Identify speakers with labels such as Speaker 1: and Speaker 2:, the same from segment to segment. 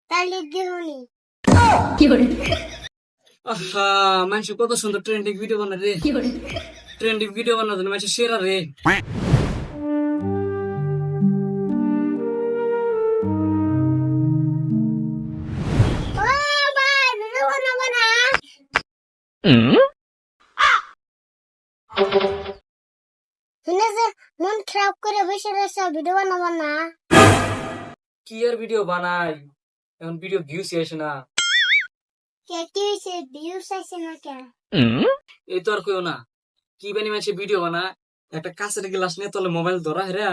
Speaker 1: তাহলে দিহুনি।
Speaker 2: আহা, মানুষ কত সুন্দর ট্রেন্ডিং ভিডিও বানায় রে। ট্রেন্ডিং ভিডিও বানানোর জন্য মানুষ সেরা রে।
Speaker 1: ও ভাই, ভিডিও বানাবো না। শুনেছে মন খারাপ করে বসে রয়েছে, ভিডিও বানাবো না।
Speaker 2: কি আর ভিডিও বানাই, এখন ভিডিও ভিউজ আসে না।
Speaker 1: কে কি হয়েছে, ভিউজ আসে না কে?
Speaker 2: এই তো আর কেউ না, কি বানি মানুষ ভিডিও বানায়, একটা কাঁচের গ্লাস নিয়ে তলে মোবাইল ধরা হেরা,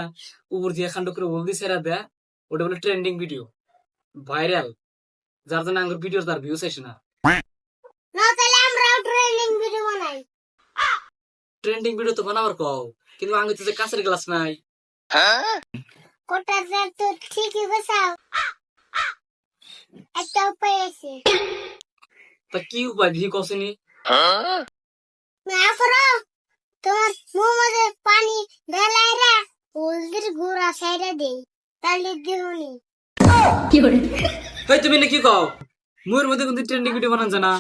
Speaker 2: উপর দিয়ে খান্ড করে বলদি সেরা দেয়, ওটা বলে ট্রেন্ডিং ভিডিও, ভাইরাল। যার জন্য আমার ভিডিও তার ভিউজ আসে না।
Speaker 1: না তাহলে আমরাও ট্রেনিং ভিডিও বানাই।
Speaker 2: ট্রেন্ডিং ভিডিও তো বানাবার কও, কিন্তু আমি তো যে কাঁচের গ্লাস নাই।
Speaker 1: কোটা যা তো ঠিকই বসাও, একটা উপায় আছে।
Speaker 2: তা কি উপায় দিহি কসেনি?
Speaker 1: না করো, তোমার মুখ মধ্যে পানি ঢালাইরা হলদির গুঁড়া সাইডে দেই, তাহলে দিহুনি।
Speaker 2: এই তুমি না কি কও, মুয়ের মধ্যে কিন্তু ট্রেন্ডিং ভিডিও বানান জানা।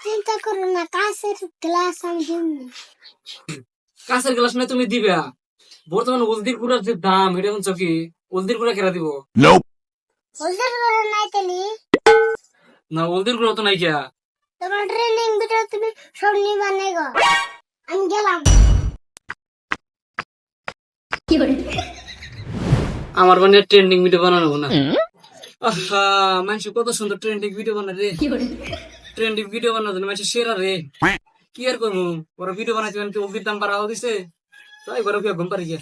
Speaker 1: চিন্তা করো না, কাঁচের গ্লাস আমি দিমনি।
Speaker 2: কাঁচের গ্লাস না তুমি দিবে, বর্তমানে হলদির গুঁড়ার যে দাম, এটা এখন কি হলদির গুঁড়া কেরা দিব?
Speaker 1: হলদির গুঁড়া নাই তাহলে
Speaker 2: না, হলদির গুঁড়া তো নাই কিয়া।
Speaker 1: তোমার ট্রেনিং ভিডিও তুমি সব নিয়ে বানাই গো, আমি গেলাম।
Speaker 2: আমার মানে ট্রেন্ডিং ভিডিও বানানো না। আহা, মানুষ কত সুন্দর ট্রেন্ডিং ভিডিও বানায় রে। ট্রেন্ডিং ভিডিও বানানোর জন্য মানুষ সেরা রে। কি আর করবো, ওরা ভিডিও বানাইতে বানাইতে হলদির দাম বাড়াও দিছে, তাই ঘরে ঘুম পারি গিয়া।